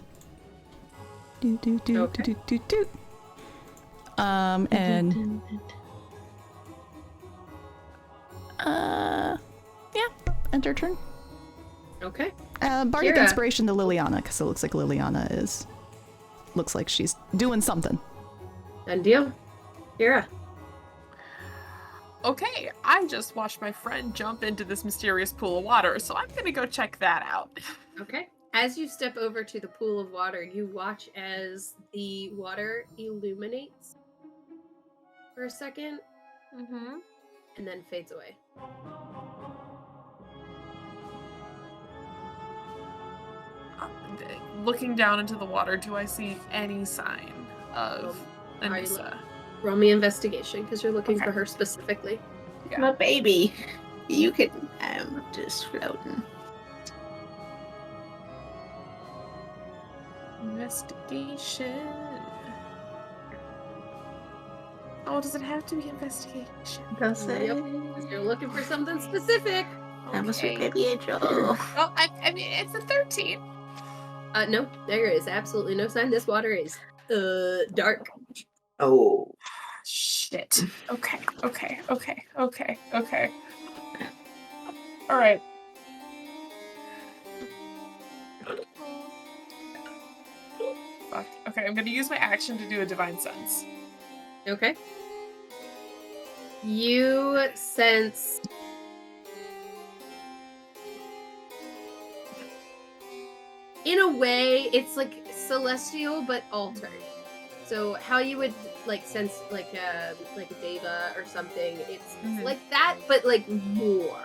Okay. And... yeah, end her turn. Okay. Bardic Kira. Inspiration to Lilliana, because it looks like Lilliana is... Looks like she's doing something. Done deal. Kira. Okay, I just watched my friend jump into this mysterious pool of water, so I'm gonna go check that out. Okay. As you step over to the pool of water, you watch as the water illuminates for a second Mm-hmm. and then fades away. Looking down into the water, do I see any sign of Are you Annisa? Roll me investigation because you're looking Okay. for her specifically. Yeah. My baby. You can. I'm just floating. Investigation. Oh, does it have to be investigation? Does it? Yep. 'Cause you're looking for something specific. I'm a sweet Okay. baby angel. Oh, I mean, it's a 13. No, there is absolutely no sign. This water is dark. Oh. Shit. Okay. All right. Fuck. Okay, I'm gonna use my action to do a divine sense. Okay. You sense in a way it's like celestial but altered. So how you would like sense like a deva or something, it's Mhm. like that but like more.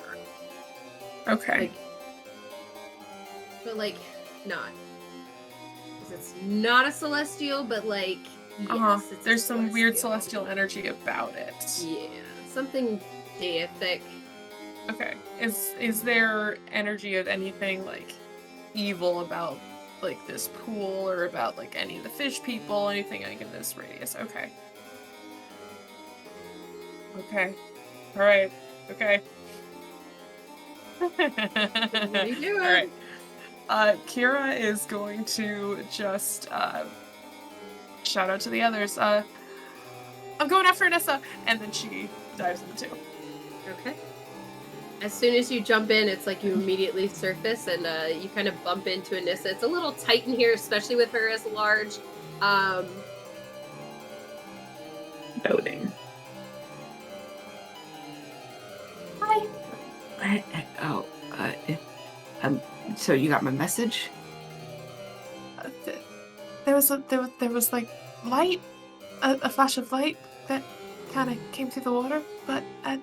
Okay. Like but like not. 'Cause it's not a celestial, but like yes, it's a There's some weird celestial energy about it. Yeah, something deific. Okay. Is there energy of anything like evil about like this pool or about like any of the fish people, anything like in this radius? Okay. Okay. All right. Okay. What are you doing? All right. Kira is going to just shout out to the others. I'm going after Annisa, and then she dives in too. Okay. As soon as you jump in, it's like you immediately surface and you kind of bump into Annisa. It's a little tight in here, especially with her as large. Loading. Hi. So you got my message? There was like light, a flash of light that kind of came through the water, but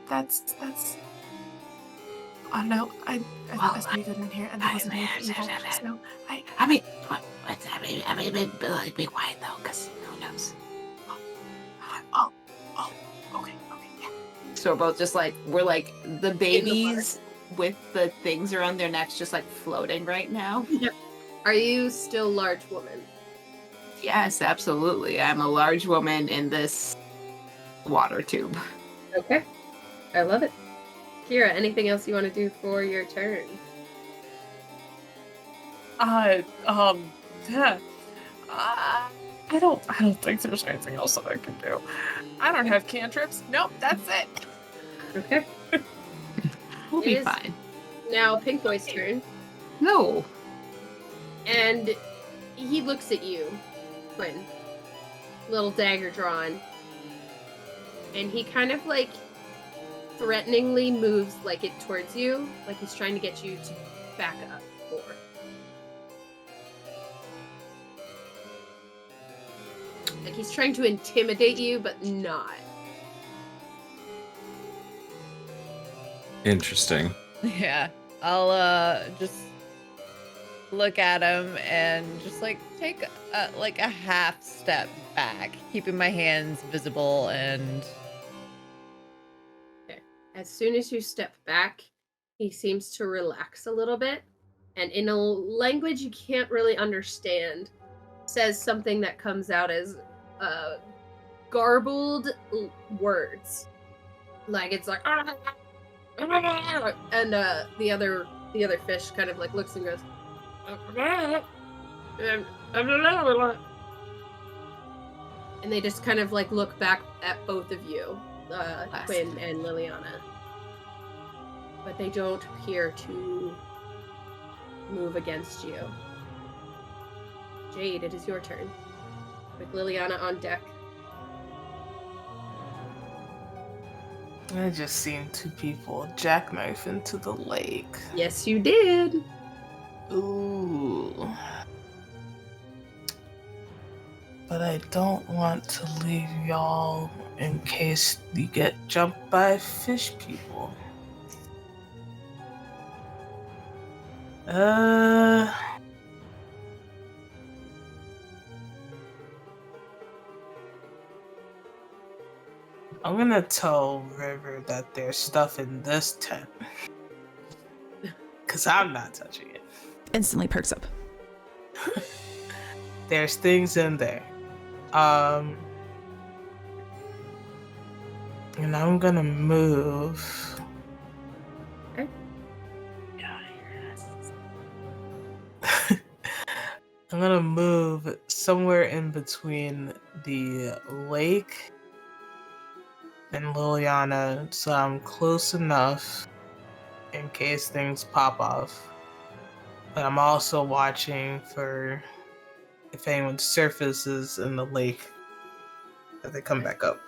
that's. I don't know. I stayed in here, and there wasn't anything evil. So I mean, be quiet though, because who knows? Okay, yeah. So we're both just like, we're like the babies with the things around their necks just like floating right now. Are you still large woman? Yes, absolutely. I'm a large woman in this water tube. Okay. I love it. Kira, anything else you want to do for your turn? Yeah. I don't think there's anything else that I can do. I don't have cantrips. Nope, that's it. Okay. We'll It be is- fine. Now Pink Boy's turn. No. And he looks at you, Quinn. Little dagger drawn. And he kind of like threateningly moves like it towards you, like he's trying to get you to back up more. Like he's trying to intimidate you, but not. Interesting. Yeah. I'll just look at him and just like take a half step back, keeping my hands visible and As soon as you step back, he seems to relax a little bit, and in a language you can't really understand, says something that comes out as garbled words. Like it's like and the other fish kind of like looks and goes and they just kind of like look back at both of you, Quinn and Lilliana. But they don't appear to move against you. Jade, it is your turn. With Lilliana on deck. I just seen two people jackknife into the lake. Yes, you did. Ooh. But I don't want to leave y'all in case you get jumped by fish people. I'm gonna tell River that there's stuff in this tent. Cause I'm not touching it. Instantly perks up. There's things in there. And I'm gonna move. Okay. I'm gonna move somewhere in between the lake and Lilliana, so I'm close enough in case things pop off. But I'm also watching for if anyone surfaces in the lake, that they come back up.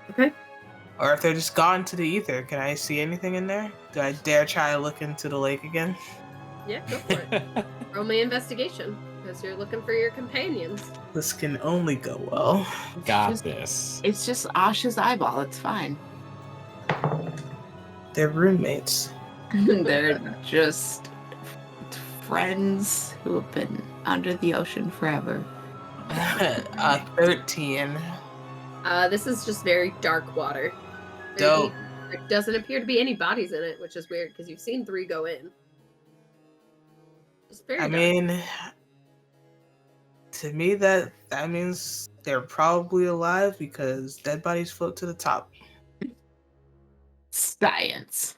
Okay. Or if they're just gone to the ether. Can I see anything in there? Do I dare try to look into the lake again? Yeah, go for it. Roll me investigation, because you're looking for your companions. This can only go well. Got this. It's just Asha's eyeball. It's fine. They're roommates. They're just friends who have been under the ocean forever. 13. This is just very dark water. Dope. There doesn't appear to be any bodies in it, which is weird because you've seen 3 go in. It's very I dark. mean, to me that means they're probably alive because dead bodies float to the top. Science.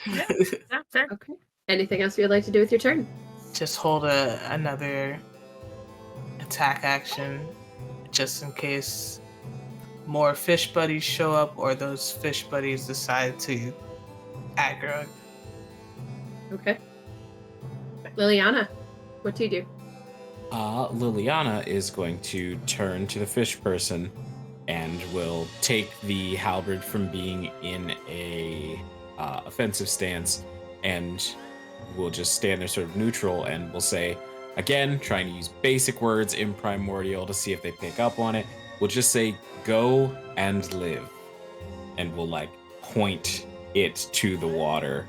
Okay. Anything else you'd like to do with your turn? Just hold another attack action just in case more fish buddies show up or those fish buddies decide to aggro. Okay. Liliana, what do you do? Lilliana is going to turn to the fish person and will take the halberd from being in a offensive stance and will just stand there sort of neutral and will say, again, trying to use basic words in Primordial to see if they pick up on it. We'll just say, go and live. And we'll like point it to the water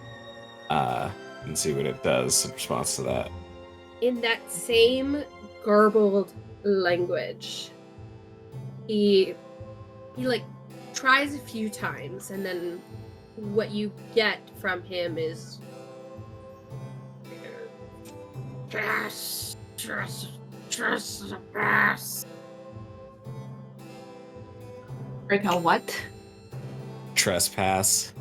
and see what it does in response to that. In that same garbled language, he like tries a few times, and then what you get from him is Right now, what? Trespass.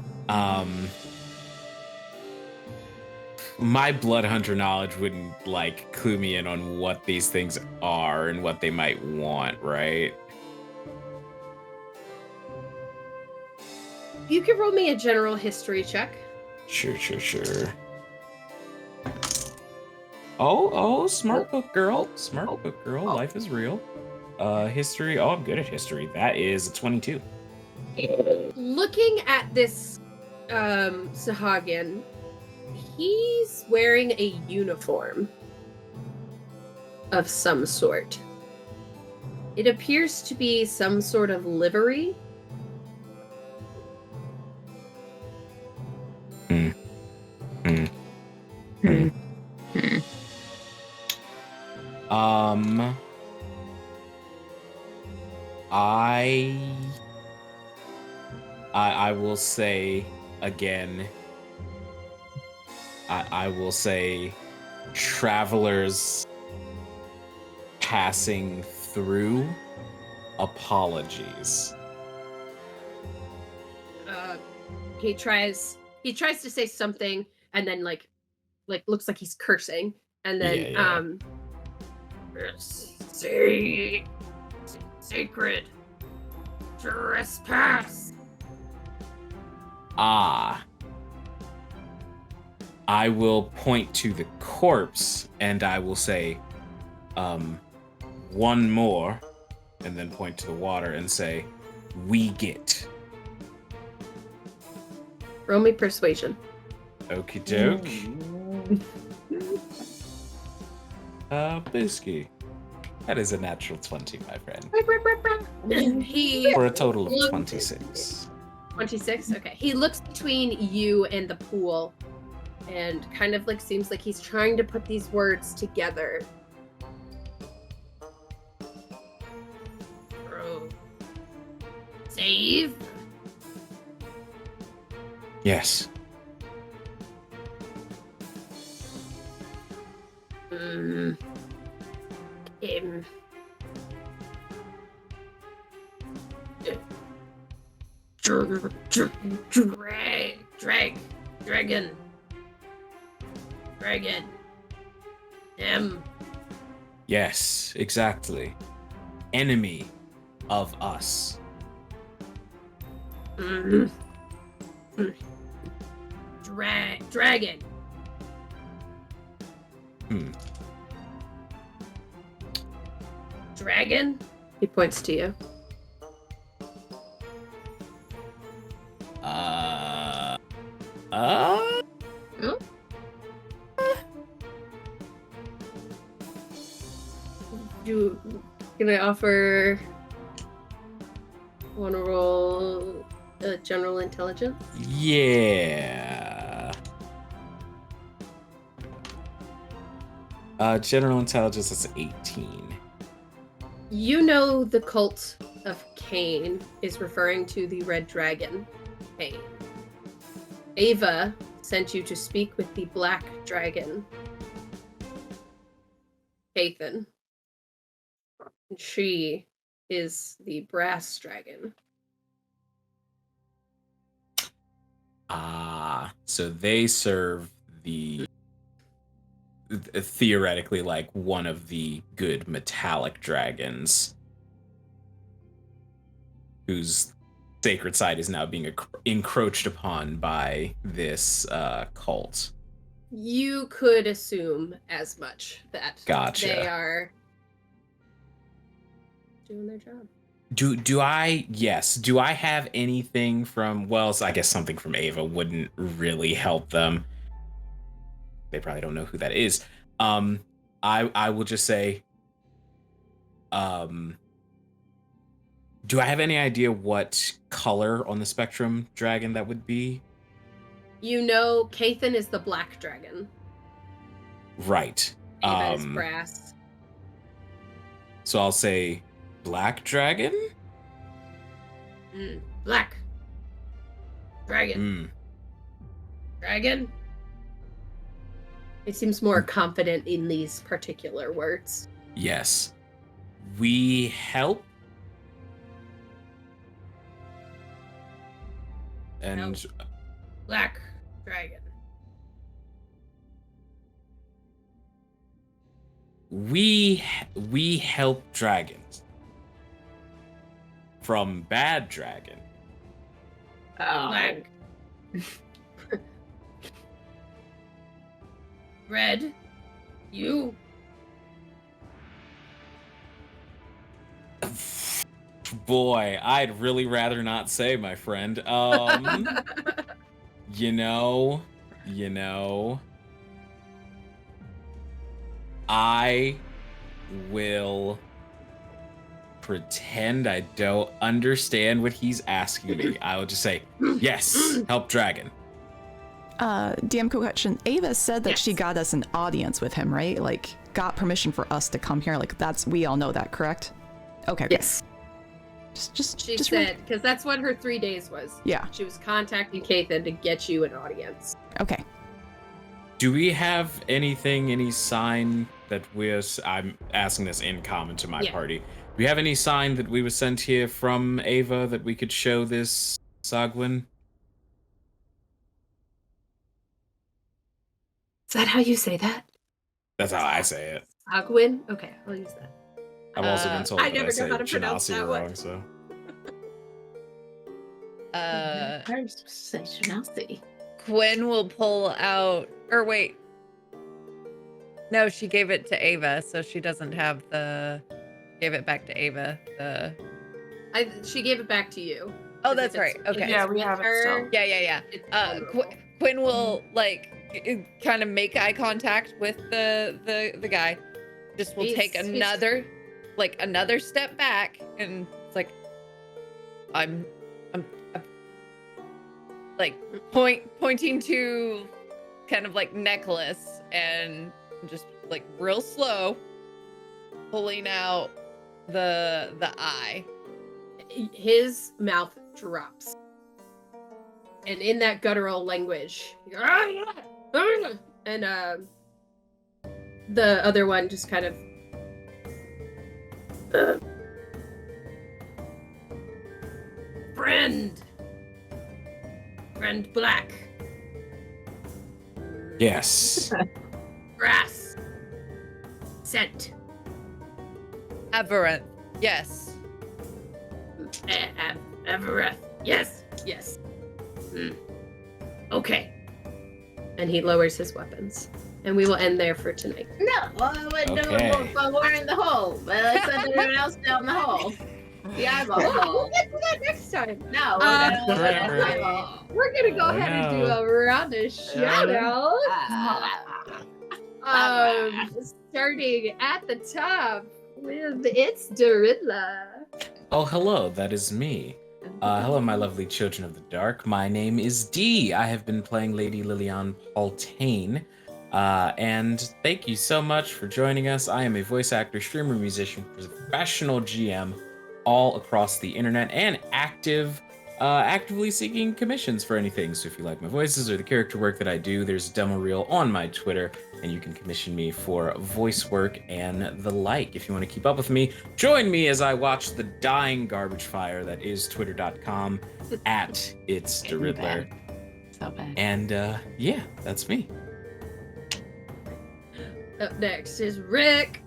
My blood hunter knowledge wouldn't like clue me in on what these things are and what they might want, right? You can roll me a general history check. Sure. Oh, smart book girl. Life is real. History. Oh, I'm good at history. That is a 22. Looking at this Sahagin, he's wearing a uniform of some sort. It appears to be some sort of livery. I will say again, I will say travelers passing through, apologies. He tries to say something and then like looks like he's cursing, and then say sacred trespass. I will point to the corpse and I will say, one more, and then point to the water and say, we get. Roll me persuasion. Okie doke. Bisky. That is a natural 20, my friend. For a total of 26. 26? Okay. He looks between you and the pool and kind of like seems like he's trying to put these words together. Dave? Yes. Him. Dragon. Him. Yes, exactly. Enemy of us. Dragon. Dragon? He points to you. Can I offer? Want to roll general intelligence? Yeah. General intelligence is 18. You know the cult of Cain is referring to the red dragon, Cain. Ava sent you to speak with the black dragon, Cathan. And she is the brass dragon. So they serve the theoretically like one of the good metallic dragons whose sacred site is now being encroached upon by this cult. You could assume as much that Gotcha. they are doing their job. Do I have anything from, well, I guess something from Ava wouldn't really help them. They probably don't know who that is. I will just say, do I have any idea what color on the spectrum dragon that would be? You know Cathan is the black dragon. Right. Ava is brass. So I'll say black dragon? Black. Dragon. Dragon? It seems more confident in these particular words. Yes. We help. And No. Black dragon. we help dragons from bad dragon. Black. Red. You. Boy, I'd really rather not say, my friend. You know, I will pretend I don't understand what he's asking me. I will just say, yes, help dragon. DM question. Ava said that she got us an audience with him, right? Like, got permission for us to come here. Like, we all know that, correct? Okay. Yes. She said, because that's what her 3 days was. Yeah. She was contacting Cathan to get you an audience. Okay. Do we have anything, any sign that I'm asking this in common to my party. Do we have any sign that we were sent here from Ava that we could show this Sagwin? Is that how you say that? That's how I say it. Sagwin? Okay, I'll use that. I've also been told I that never I know say how to pronounce Genasi that wrong, one. so. I'm supposed to say Shenanigans. Quinn will pull out, or wait. No, she gave it to Ava, so she doesn't have gave it back to Ava. She gave it back to you. Oh, that's right. Okay. Yeah, we have it still. Yeah. Quinn will kind of make eye contact with the guy. Just will take another step back, and it's like I'm like pointing to kind of like necklace, and just like real slow pulling out the eye. his mouth drops. And in that guttural language, and the other one just kind of friend Black, Yes. grass, scent, Aberrant. Yes. Evereth. Yes. Okay. And he lowers his weapons. And we will end there for tonight. No, we're in the hole. But let's send everyone else down the hole. The eyeball hole. We'll get to that next time. No, We're gonna go ahead and do a round of shout-outs. Starting at the top with It's Doridla. Oh, hello, that is me. Hello, my lovely children of the dark. My name is Dee. I have been playing Lady Lilliana Paltain. And thank you so much for joining us. I am a voice actor, streamer, musician, professional GM all across the internet and actively seeking commissions for anything. So if you like my voices or the character work that I do, there's a demo reel on my Twitter, and you can commission me for voice work and the like. If you want to keep up with me, join me as I watch the dying garbage fire that is twitter.com at It's the Riddler. So bad. And yeah, that's me. Up next is Rick.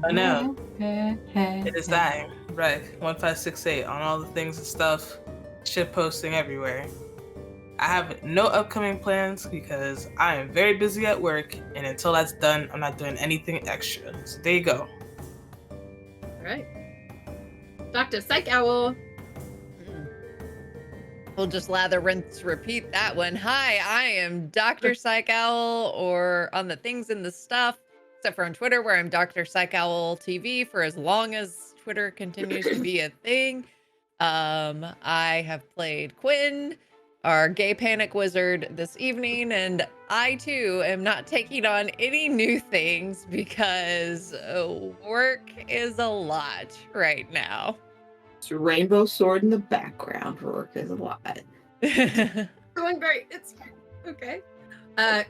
I know. It is dying. Right. 1568 on all the things and stuff. Shit posting everywhere. I have no upcoming plans because I am very busy at work, and until that's done, I'm not doing anything extra. So there you go. All right. Dr. Psych Owl. We'll just lather, rinse, repeat that one. Hi, I am Dr. Psych Owl, or on the things and the stuff, except for on Twitter, where I'm Dr. Psych Owl TV for as long as Twitter continues to be a thing. I have played Quinn, our gay panic wizard, this evening, and I too am not taking on any new things because work is a lot right now. It's a rainbow sword in the background. Work is a lot. Going great. It's okay.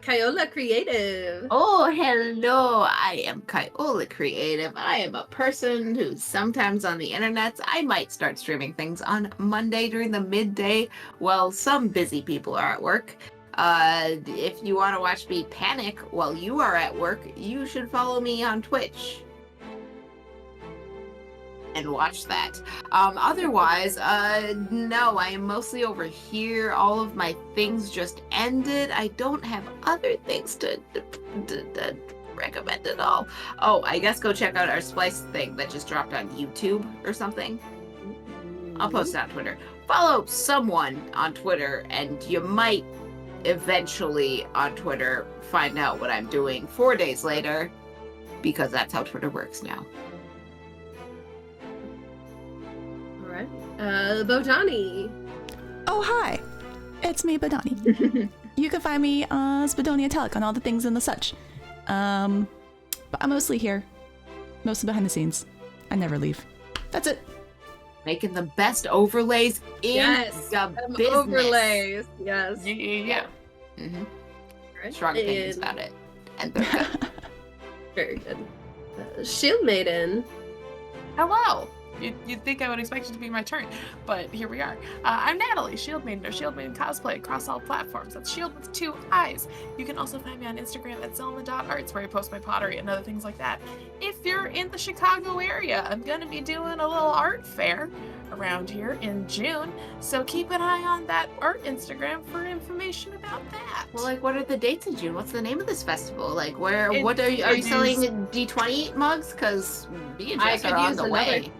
Kyola Creative. Oh, hello. I am Kyola Creative. I am a person who's sometimes on the internet. I might start streaming things on Monday during the midday while some busy people are at work. If you want to watch me panic while you are at work, you should follow me on Twitch and watch that. Otherwise, no, I am mostly over here. All of my things just ended. I don't have other things to recommend at all. Oh, I guess go check out our Splice thing that just dropped on YouTube or something. I'll post it on Twitter. Follow someone on Twitter, and you might eventually on Twitter find out what I'm doing 4 days later, because that's how Twitter works now. Bodani. Oh, hi. It's me, Bodani. You can find me as Bodonia Telic on all the things and the such. But I'm mostly here. Mostly behind the scenes. I never leave. That's it. Making the best overlays in the business. Overlays. Yes. Yeah. Mm-hmm. Right. Strong opinions about it. And they're good. Very good. Shield Maiden. Hello. You'd think I would expect it to be my turn, but here we are. I'm Natalie, Shield Maiden, or Shield Maiden cosplay across all platforms. That's Shield with 2 eyes. You can also find me on Instagram at zelma.arts, where I post my pottery and other things like that. If you're in the Chicago area, I'm going to be doing a little art fair around here in June, so keep an eye on that art Instagram for information about that. Well, like, what are the dates in June? What's the name of this festival? Like, what are you selling D20 mugs? Because me and Jess are on the way.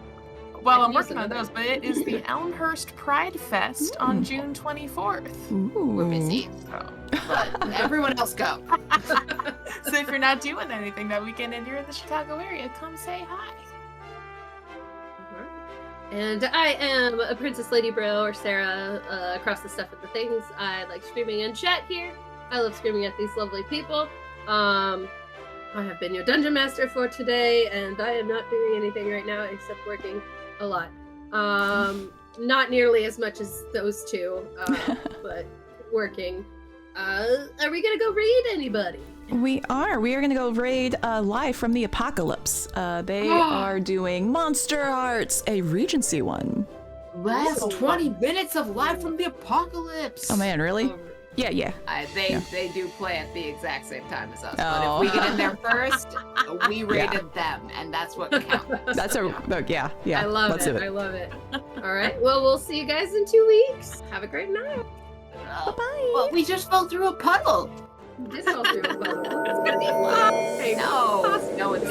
Well, I'm working on those, but it is the Elmhurst Pride Fest on June 24th. We're busy, but everyone else go. So if you're not doing anything that weekend and you're in the Chicago area, come say hi. And I am a Princess Lady Bro, or Sarah, across the stuff of the things. I like streaming and chat here. I love screaming at these lovely people. I have been your Dungeon Master for today, and I am not doing anything right now except working a lot. Not nearly as much as those two, but working. Are we gonna go raid anybody? We are going to go raid live from the apocalypse. They are doing Monster Hearts, a Regency one. Last 20 minutes of Live from the Apocalypse. Oh man, really? Yeah. They do play at the exact same time as us. Oh. But if we get in there first, we rated them, and that's what counts. That's yeah. I love Let's it. do it. I love it. All right. Well, we'll see you guys in 2 weeks. Have a great night. Bye-bye. Well, we just fell through a puddle. This all through a bubble. It's gonna be fun. No, it's